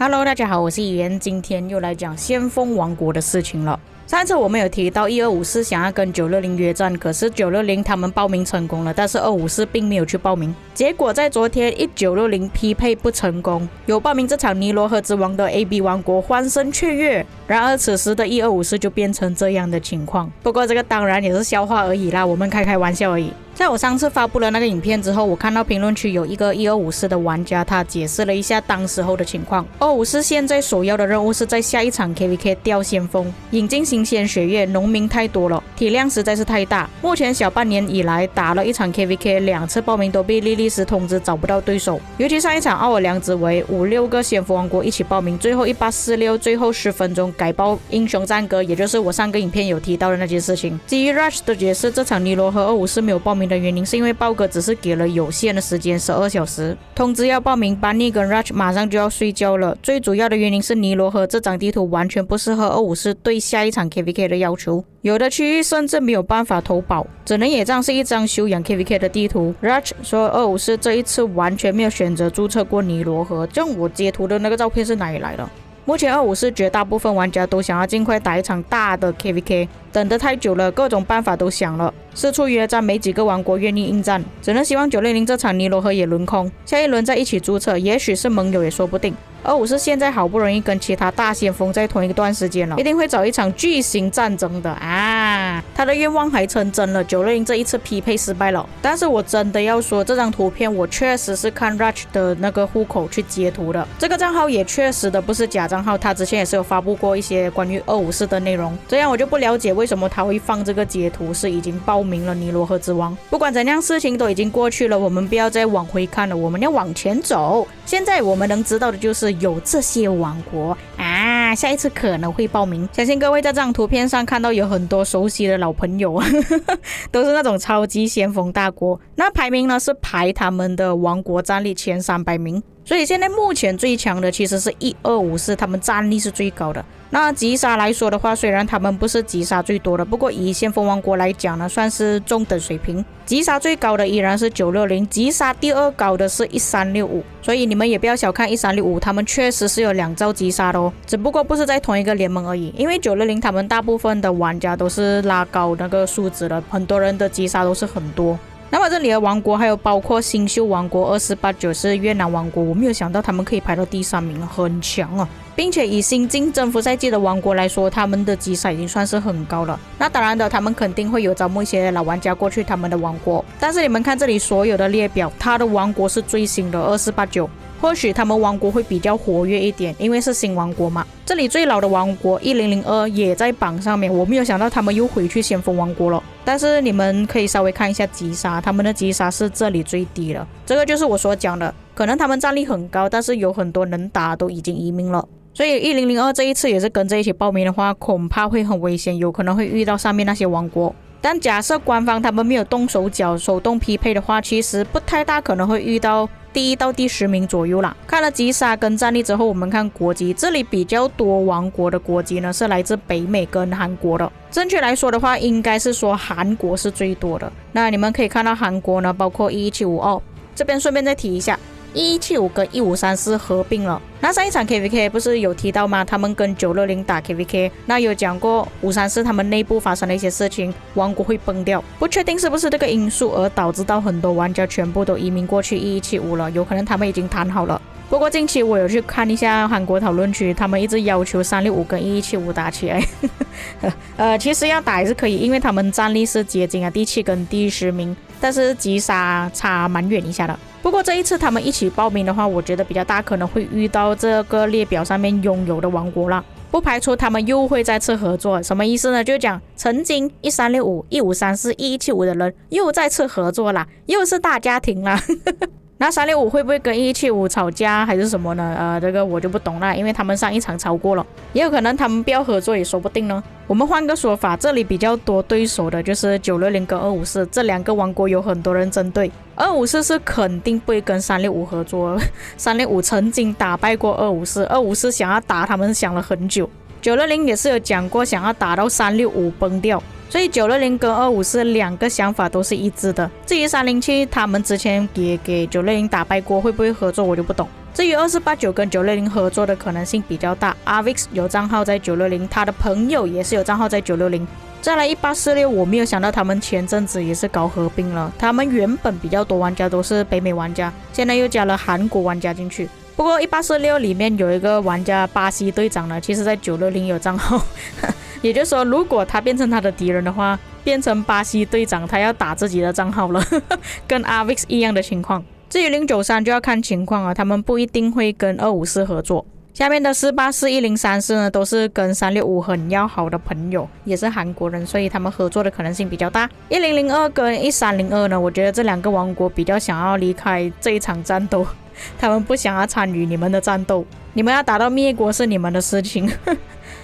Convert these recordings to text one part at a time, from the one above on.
Hello， 大家好，我是语言，今天又来讲先锋王国的事情了。上次我们有提到1254想要跟960约战，可是960他们报名成功了，但是254并没有去报名。结果在昨天1960匹配不成功，有报名这场尼罗河之王的 AB 王国欢声雀跃。然而此时的1254就变成这样的情况。不过这个当然也是笑话而已啦，我们开玩笑而已。在我上次发布了那个影片之后，我看到评论区有一个1254的玩家，他解释了一下当时候的情况。254现在首要的任务是在下一场 KVK 调先锋，引进新鲜血液，农民太多了，体量实在是太大。目前小半年以来打了一场 KVK， 2次报名都被莉莉丝通知找不到对手。尤其上一场奥尔良之围，5-6个先锋王国一起报名，最后1846最后10分钟改报英雄战歌，也就是我上个影片有提到的那件事情。基于 Rush 的解释，这场尼罗河254没有报名的原因是因为豹哥只是给了有限的时间12小时，通知要报名，班尼跟 Rush 马上就要睡觉了。最主要的原因是尼罗河这张地图完全不适合254对下一场 KVK 的要求，有的区域甚至没有办法投保，只能也当是一张休养 KVK 的地图。Rush 说254这一次完全没有选择注册过尼罗河，这样我截图的那个照片是哪里来的？目前254绝大部分玩家都想要尽快打一场大的 KVK， 等得太久了，各种办法都想了，四处约战，没几个王国愿意应战，只能希望960这场尼罗河也轮空，下一轮再一起注册，也许是盟友也说不定。254现在好不容易跟其他大先锋在同一段时间了，一定会找一场巨型战争的啊！他的愿望还成真了，960这一次匹配失败了。但是我真的要说，这张图片我确实是看 Rush 的那个户口去截图的，这个账号也确实的不是假账号，他之前也是有发布过一些关于254的内容，这样我就不了解为什么他会放这个截图，是已经报名了尼罗河之王。不管怎样，事情都已经过去了，我们不要再往回看了，我们要往前走。现在我们能知道的就是有这些王国啊，下一次可能会报名。相信各位在这张图片上看到有很多熟悉的老朋友都是那种超级先锋大国，那排名呢是排他们的王国战力前300名，所以现在目前最强的其实是1254，他们战力是最高的。那击杀来说的话，虽然他们不是击杀最多的，不过以先锋王国来讲呢，算是中等水平。击杀最高的依然是960，击杀第二高的是1365，所以你们也不要小看1365，他们确实是有2兆击杀的哦，只不过不是在同一个联盟而已。因为960他们大部分的玩家都是拉高那个数值了，很多人的击杀都是很多。那么这里的王国还有包括新秀王国2489是越南王国，我没有想到他们可以排到第3名，很强啊！并且以新晋征服赛季的王国来说，他们的击杀已经算是很高了。那当然的，他们肯定会有招募一些老玩家过去他们的王国，但是你们看这里所有的列表，他的王国是最新的2489，或许他们王国会比较活跃一点，因为是新王国嘛。这里最老的王国1002也在榜上面，我没有想到他们又回去先锋王国了。但是你们可以稍微看一下击杀，他们的击杀是这里最低了，这个就是我所讲的，可能他们战力很高，但是有很多能打都已经移民了。所以1002这一次也是跟着一起报名的话，恐怕会很危险，有可能会遇到上面那些王国。但假设官方他们没有动手脚手动匹配的话，其实不太大可能会遇到第1到第10名左右啦。看了击杀跟战力之后，我们看国籍，这里比较多王国的国籍呢是来自北美跟韩国的。正确来说的话，应该是说韩国是最多的。那你们可以看到韩国呢，包括11752，这边顺便再提一下，1175跟1534合并了。那上一场 KVK 不是有提到吗？他们跟960打 KVK， 那有讲过534他们内部发生了一些事情，王国会崩掉。不确定是不是这个因素而导致到很多玩家全部都移民过去1175了，有可能他们已经谈好了。不过近期我有去看一下韩国讨论区，他们一直要求365跟1175打起来其实要打还是可以，因为他们战力是接近第7跟第10名，但是击杀差蛮远一下的。不过这一次他们一起报名的话，我觉得比较大可能会遇到这个列表上面拥有的王国啦，不排除他们又会再次合作。什么意思呢？就是讲曾经1365、1534、1175的人又再次合作啦，又是大家庭啦那365会不会跟1175吵架还是什么呢？这个我就不懂了，因为他们上一场吵过了，也有可能他们不要合作也说不定呢。我们换个说法，这里比较多对手的就是960跟254，这2个王国有很多人针对。254是肯定不会跟365合作，365曾经打败过254，254想要打他们想了很久。960也是有讲过想要打到365崩掉。所以960跟254两个想法都是一致的。至于307他们之前也给960打败过，会不会合作我就不懂。至于2489跟960合作的可能性比较大 ，Avix 有账号在960，他的朋友也是有账号在960。再来1846，我没有想到他们前阵子也是搞合并了。他们原本比较多玩家都是北美玩家，现在又加了韩国玩家进去。不过1846里面有一个玩家巴西队长呢，其实在960有账号，也就是说，如果他变成他的敌人的话，变成巴西队长，他要打自己的账号了，跟 Avix 一样的情况。至于093就要看情况啊，他们不一定会跟254合作。下面的484、1034呢，都是跟365很要好的朋友，也是韩国人，所以他们合作的可能性比较大。1002跟1302呢，我觉得这两个王国比较想要离开这一场战斗，他们不想要参与你们的战斗，你们要打到灭国是你们的事情。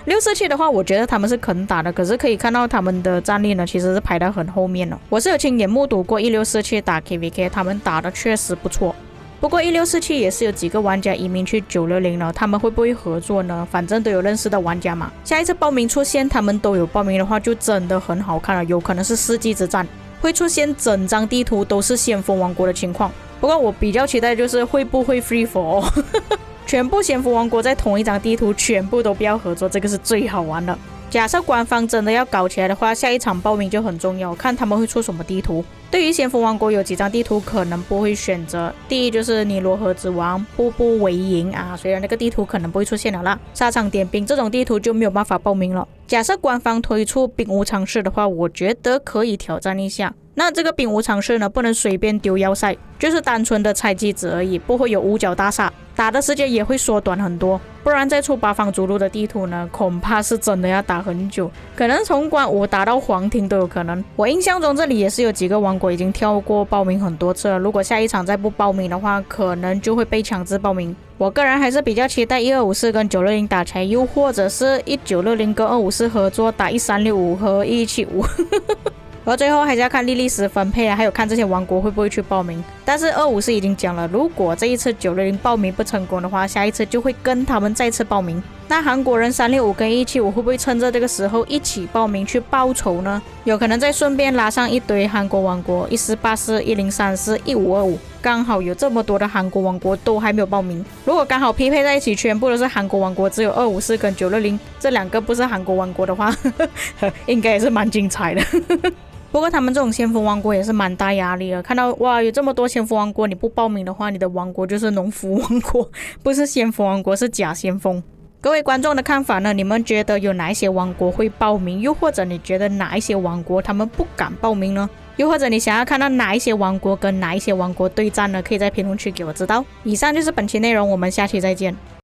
647的话，我觉得他们是肯打的，可是可以看到他们的战力呢，其实是排得很后面了。我是有亲眼目睹过1647打 KVK， 他们打的确实不错。不过1647也是有几个玩家移民去960了，他们会不会合作呢？反正都有认识的玩家嘛。下一次报名出现他们都有报名的话，就真的很好看了，有可能是世纪之战，会出现整张地图都是先锋王国的情况。不过我比较期待就是会不会 free for all 全部先锋王国在同一张地图全部都不要合作，这个是最好玩的。假设官方真的要搞起来的话，下一场报名就很重要，看他们会出什么地图。对于先锋王国有几张地图可能不会选择，第一就是尼罗河之王、步步为营啊，虽然那个地图可能不会出现了啦，沙场点兵这种地图就没有办法报名了。假设官方推出兵无常势的话，我觉得可以挑战一下。那这个兵无常势呢，不能随便丢要塞，就是单纯的拆机子而已，不会有五角大厦，打的时间也会缩短很多。不然再出八方逐鹿的地图呢，恐怕是真的要打很久，可能从关5打到皇庭都有可能。我印象中这里也是有几个王国已经跳过报名很多次了，如果下一场再不报名的话，可能就会被强制报名。我个人还是比较期待1254跟960打起来，又或者是1960跟254合作打1365和1175而最后还是要看莉莉丝分配啊，还有看这些王国会不会去报名。但是254已经讲了，如果这一次960报名不成功的话，下一次就会跟他们再次报名。那韩国人365跟175会不会趁着这个时候一起报名去报仇呢？有可能再顺便拉上一堆韩国王国1484、1034、1525，刚好有这么多的韩国王国都还没有报名。如果刚好匹配在一起，全部都是韩国王国，只有254跟960这两个不是韩国王国的话应该也是蛮精彩的不过他们这种先锋王国也是蛮大压力的，看到哇有这么多先锋王国，你不报名的话，你的王国就是农夫王国，不是先锋王国，是假先锋。各位观众的看法呢？你们觉得有哪一些王国会报名？又或者你觉得哪一些王国他们不敢报名呢？又或者你想要看到哪一些王国跟哪一些王国对战呢？可以在评论区给我知道。以上就是本期内容，我们下期再见。